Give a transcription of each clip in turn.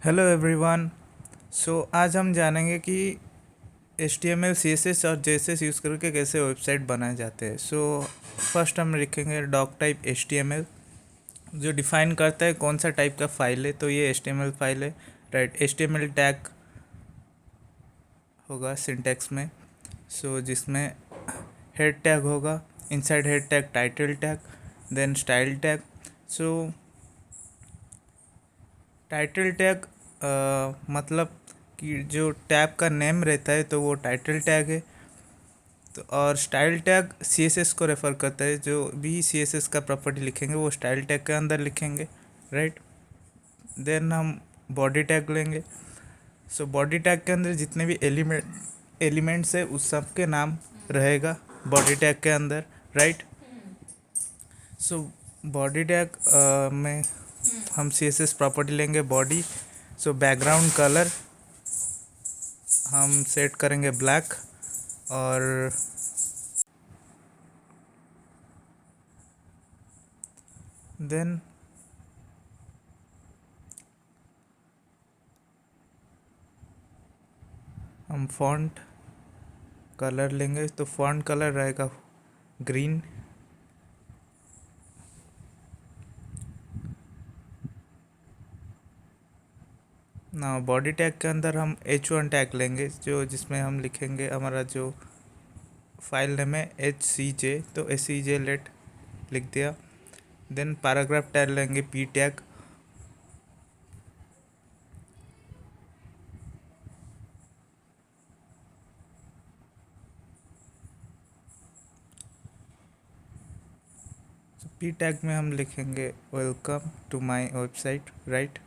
Hello everyone. आज हम जानेंगे कि HTML CSS और JSS यूज़ करके कैसे वेबसाइट बनाए जाते हैं। फर्स्ट हम लिखेंगे डॉक टाइप HTML, जो डिफाइन करता है कौन सा टाइप का फाइल है। तो ये HTML फाइल है, राइट। HTML टैग होगा सिंटैक्स में, जिसमें हेड टैग होगा, inside head tag title tag, then style tag. So title tag मतलब कि जो टैब का नेम रहता है तो वो टाइटल टैग है। तो और स्टाइल टैग CSS को रेफ़र करता है, जो भी CSS का प्रॉपर्टी लिखेंगे वो स्टाइल टैग के अंदर लिखेंगे, राइट। देन हम बॉडी टैग लेंगे। बॉडी टैग के अंदर जितने भी एलिमेंट्स है उस सब के नाम रहेगा बॉडी टैग के अंदर, राइट। सो बॉडी टैग में हम CSS प्रॉपर्टी लेंगे बॉडी। बैकग्राउंड कलर हम सेट करेंगे ब्लैक, और देन हम फॉन्ट कलर लेंगे। तो फॉन्ट कलर रहेगा ग्रीन। ना बॉडी टैग के अंदर हम H1 टैग लेंगे, जिसमें हम लिखेंगे हमारा जो फाइल नेम है HCJ, तो HCJ लेट लिख दिया। देन पैराग्राफ टैग लेंगे P टैग। P टैग में हम लिखेंगे welcome to my website, right.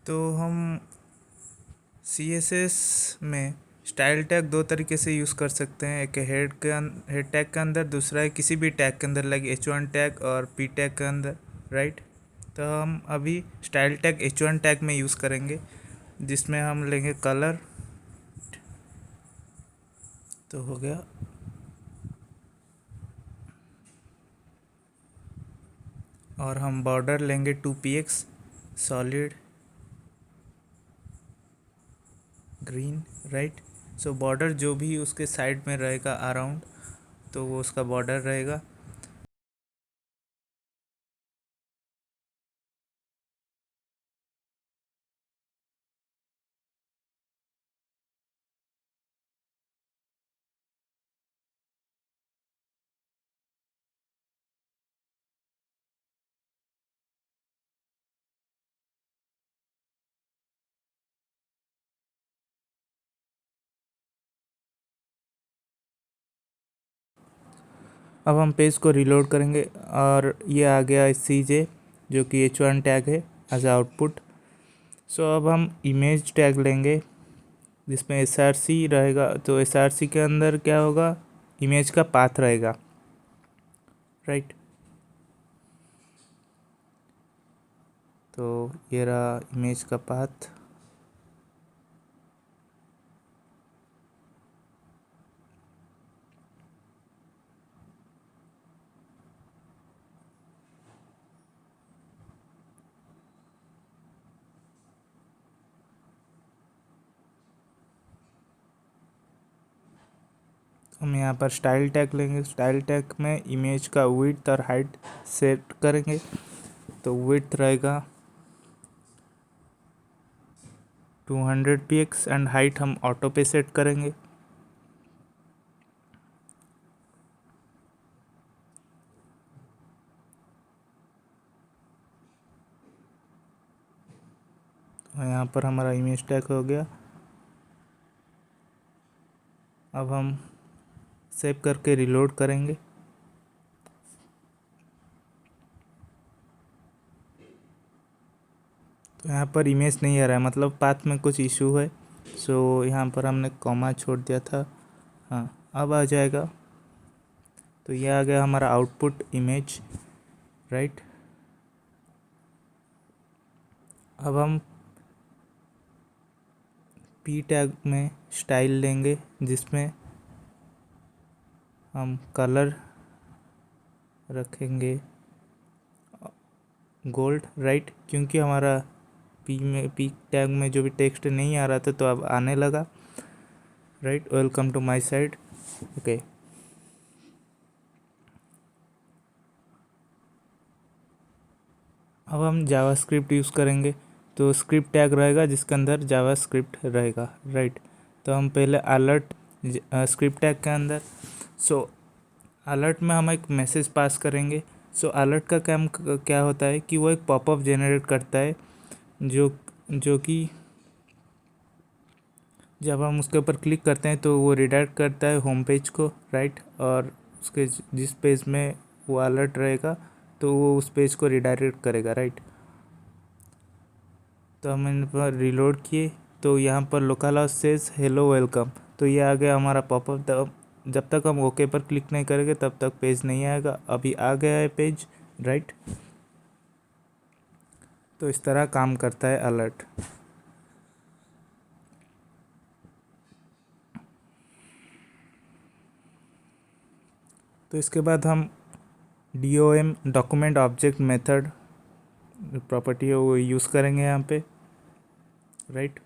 तो हम CSS में स्टाइल टैग दो तरीके से यूज़ कर सकते हैं। एक हेड टैग के अंदर, दूसरा है किसी भी टैग के अंदर, लाइक H1 टैग और P टैग के अंदर, राइट। तो हम अभी स्टाइल टैग H1 टैग में यूज़ करेंगे, जिसमें हम लेंगे कलर। तो हो गया। और हम बॉर्डर लेंगे 2px solid green, right. Border जो भी उसके साइड में रहेगा अराउंड, तो वो उसका बॉर्डर रहेगा। अब हम पेज को रिलोड करेंगे और ये आ गया CJ, जो कि H1 टैग है एज आउटपुट। अब हम इमेज टैग लेंगे, जिसमें SRC रहेगा। तो SRC के अंदर क्या होगा, इमेज का पाथ रहेगा, राइट। तो ये रहा इमेज का पाथ। हम यहाँ पर स्टाइल टैग लेंगे। स्टाइल टैग में इमेज का विड्थ और हाइट सेट करेंगे। तो विड्थ रहेगा 200 px एंड हाइट हम ऑटो पे सेट करेंगे। तो यहाँ पर हमारा इमेज टैग हो गया। अब हम सेव करके रिलोड करेंगे। तो यहाँ पर इमेज नहीं आ रहा है, मतलब पाथ में कुछ इशू है। यहाँ पर हमने कॉमा छोड़ दिया था। हाँ, अब आ जाएगा। तो ये आ गया हमारा आउटपुट इमेज, राइट। अब हम P टैग में स्टाइल लेंगे, जिसमें हम कलर रखेंगे गोल्ड, राइट, क्योंकि हमारा पी टैग में जो भी टेक्स्ट नहीं आ रहा था तो अब आने लगा, right. Welcome to my site, okay. अब हम जावास्क्रिप्ट यूज़ करेंगे, तो स्क्रिप्ट टैग रहेगा जिसके अंदर जावास्क्रिप्ट रहेगा, राइट। तो हम पहले अलर्ट स्क्रिप्ट टैग के अंदर, सो अलर्ट में हम एक मैसेज पास करेंगे। सो अलर्ट का काम क्या होता है कि वो एक पॉपअप जनरेट करता है जो जो कि जब हम उसके ऊपर क्लिक करते हैं तो वो रिडायरेक्ट करता है होम पेज को, राइट। और उसके जिस पेज में वो अलर्ट रहेगा तो वो उस पेज को रिडायरेक्ट करेगा, राइट। तो हम इन पर रिलोड किए तो यहाँ पर लोकल सेज हेलो वेलकम, तो ये आ गया हमारा पॉपअप। जब तक हम ओके पर क्लिक नहीं करेंगे तब तक पेज नहीं आएगा। अभी आ गया है पेज, राइट। तो इस तरह काम करता है अलर्ट। तो इसके बाद हम DOM document object method property है वो यूज़ करेंगे यहाँ पे, राइट।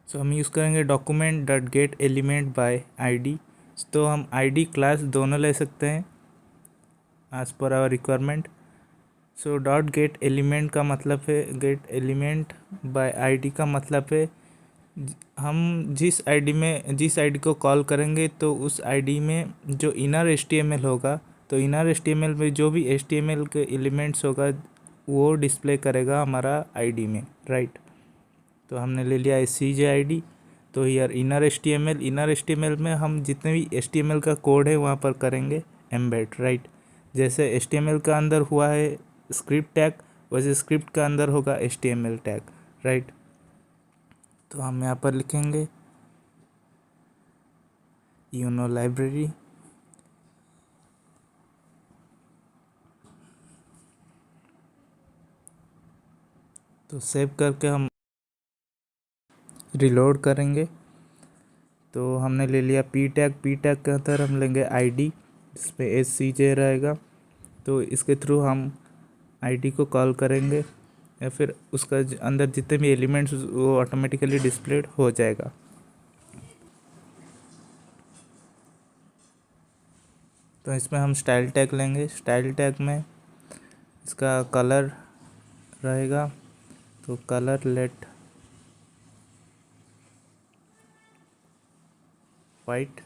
सो हम यूज़ करेंगे document dot get element by ID। तो हम ID क्लास दोनों ले सकते हैं as per our requirement. So dot get element का मतलब है, गेट एलिमेंट बाय ID का मतलब है हम जिस आईडी को कॉल करेंगे तो उस आईडी में जो इनर HTML होगा, तो इनर HTML में जो भी HTML के एलिमेंट्स होगा वो डिस्प्ले करेगा हमारा आईडी में, राइट। तो हमने ले लिया CJID। तो यार इनर HTML में हम जितने भी HTML का कोड है वहाँ पर करेंगे एम्बेड, राइट। जैसे HTML का अंदर हुआ है स्क्रिप्ट टैग, वैसे स्क्रिप्ट का अंदर होगा HTML टैग, राइट। तो हम यहाँ पर लिखेंगे यूनो लाइब्रेरी, तो सेव करके हम रिलोड करेंगे। तो हमने ले लिया पी टैग के अंदर हम लेंगे ID जिसमें SCJ रहेगा। तो इसके थ्रू हम ID को कॉल करेंगे या फिर उसका अंदर जितने भी एलिमेंट्स वो ऑटोमेटिकली डिस्प्लेड हो जाएगा। तो इसमें हम स्टाइल टैग लेंगे। स्टाइल टैग में इसका कलर रहेगा, तो कलर लेट वाइट।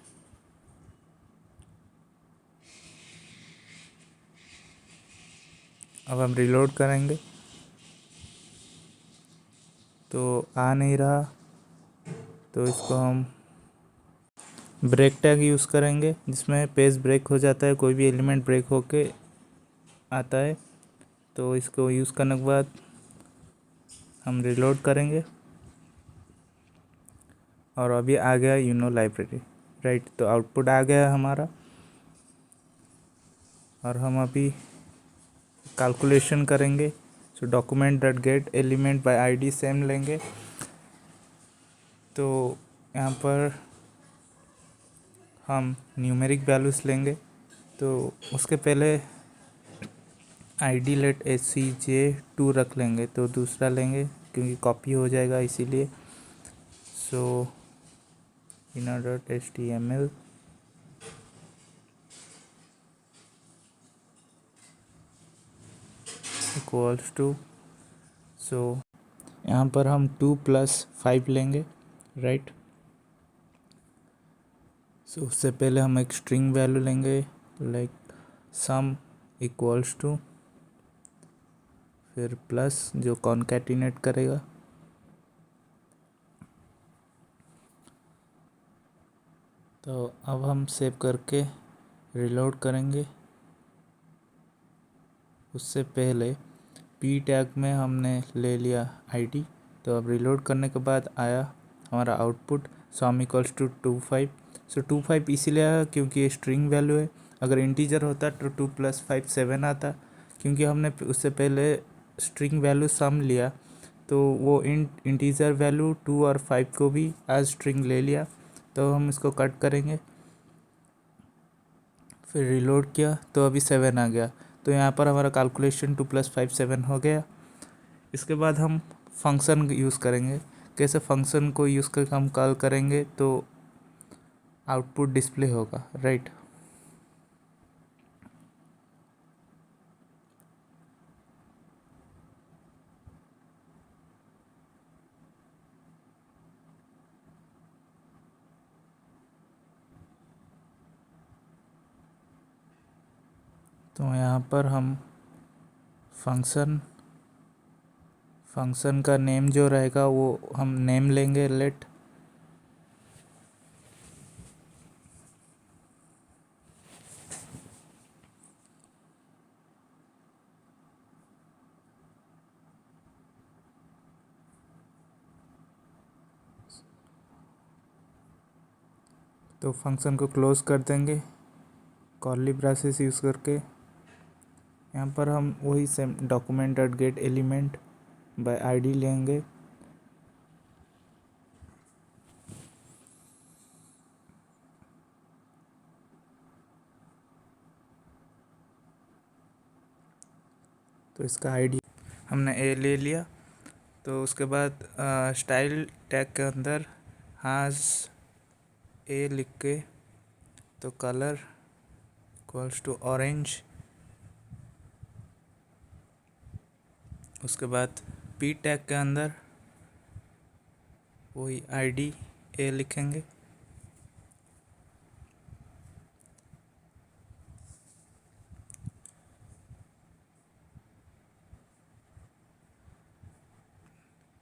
अब हम रिलोड करेंगे तो आ नहीं रहा, तो इसको हम ब्रेक टैग यूज़ करेंगे जिसमें पेज ब्रेक हो जाता है, कोई भी एलिमेंट ब्रेक होके आता है। तो इसको यूज़ करने के बाद हम रिलोड करेंगे और अभी आ गया यूनो लाइब्रेरी, राइट। तो आउटपुट आ गया हमारा और हम अभी कैलकुलेशन करेंगे। So document dot get element by ID same लेंगे। तो यहाँ पर हम न्यूमेरिक वैल्यूज़ लेंगे, तो उसके पहले ID लेट SCJ2 रख लेंगे, तो दूसरा लेंगे क्योंकि कॉपी हो जाएगा इसीलिए। So inner dot HTML equals to, so यहाँ पर हम 2+5 लेंगे, राइट। सो उससे पहले हम एक स्ट्रिंग वैल्यू लेंगे लाइक सम इक्वल्स टू, फिर प्लस जो कॉन्कैटिनेट करेगा। तो अब हम सेव करके रिलोड करेंगे। उससे पहले पी टैग में हमने ले लिया ID। तो अब रिलोड करने के बाद आया हमारा आउटपुट सम इक्वल्स टू 25। सो 25 इसीलिए आया क्योंकि ये स्ट्रिंग वैल्यू है। अगर इंटीजर होता तो 2+5 7 आता, क्योंकि हमने उससे पहले स्ट्रिंग वैल्यू सम लिया तो वो इंटीजर वैल्यू 2 और 5 को भी एज स्ट्रिंग ले लिया। तो हम इसको कट करेंगे, फिर रिलोड किया तो अभी 7 आ गया। तो यहाँ पर हमारा कैलकुलेशन 2 + 5 7 हो गया। इसके बाद हम फंक्शन यूज़ करेंगे। कैसे फंक्शन को यूज़ करके हम कॉल करेंगे तो आउटपुट डिस्प्ले होगा, राइट। तो यहाँ पर हम फंक्शन का नेम जो रहेगा वो हम नेम लेंगे, लेट। तो फंक्शन को क्लोज कर देंगे कर्ली ब्रेसेस यूज़ करके। यहाँ पर हम वही same document dot get element bye ID लेंगे। तो इसका आईडी हमने ए ले लिया। तो उसके बाद स्टाइल टैग के अंदर हैज़ ए लिख के, तो कलर इक्वल्स टू ऑरेंज। उसके बाद पी टैग के अंदर वही आईडी ए लिखेंगे।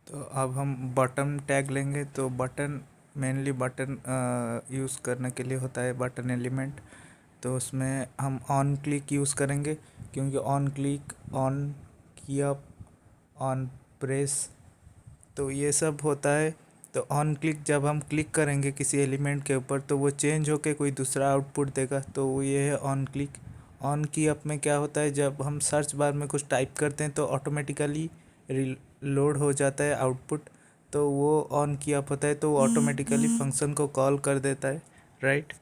तो अब हम बटन टैग लेंगे। तो बटन मेनली बटन यूज़ करने के लिए होता है, बटन एलिमेंट। तो उसमें हम ऑन क्लिक यूज़ करेंगे, क्योंकि ऑन क्लिक, ऑन किया, ऑन प्रेस, तो ये सब होता है। तो ऑन क्लिक जब हम क्लिक करेंगे किसी एलिमेंट के ऊपर तो वो चेंज होके कोई दूसरा आउटपुट देगा, तो वो ये है ऑन क्लिक। ऑन की अप में क्या होता है, जब हम सर्च बार में कुछ टाइप करते हैं तो ऑटोमेटिकली लोड हो जाता है आउटपुट, तो वो ऑन की अप होता है, तो वो ऑटोमेटिकली फंक्शन को कॉल कर देता है, राइट।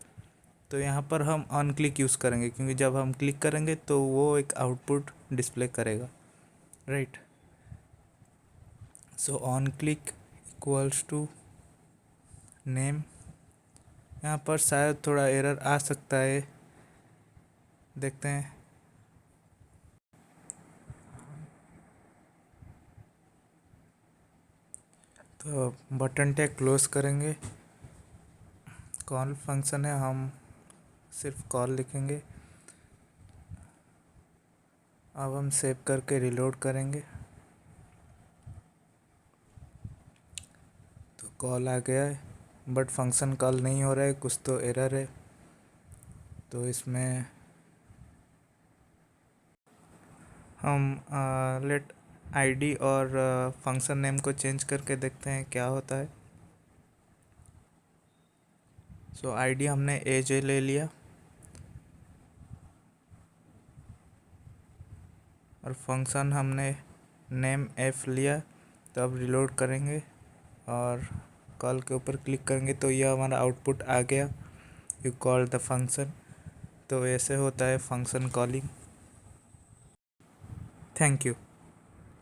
तो यहाँ पर हम ऑन क्लिक यूज़ करेंगे, क्योंकि जब हम क्लिक करेंगे तो वो एक आउटपुट डिस्प्ले करेगा, right. So on click equals to name. यहाँ पर शायद थोड़ा एरर आ सकता है, देखते हैं। तो बटन टैग क्लोज करेंगे। कॉल फंक्शन है, हम सिर्फ कॉल लिखेंगे। अब हम सेव करके रिलोड करेंगे तो कॉल आ गया है, बट फंक्शन कॉल नहीं हो रहा है, कुछ तो एरर है। तो इसमें हम लेट आईडी और फंक्शन नेम को चेंज करके देखते हैं क्या होता है। सो आईडी हमने एज ले लिया और फंक्शन हमने नेम एफ लिया। तो अब रिलोड करेंगे और कॉल के ऊपर क्लिक करेंगे तो यह हमारा आउटपुट आ गया, यू कॉल द फंक्शन। तो ऐसे होता है फंक्शन कॉलिंग। Thank you.